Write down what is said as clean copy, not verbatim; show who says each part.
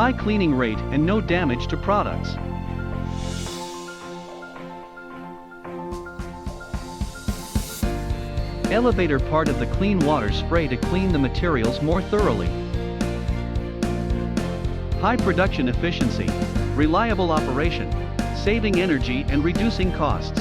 Speaker 1: High cleaning rate and no damage to products. Elevator part of the clean water spray to clean the materials more thoroughly. High production efficiency, reliable operation, saving energy and reducing costs.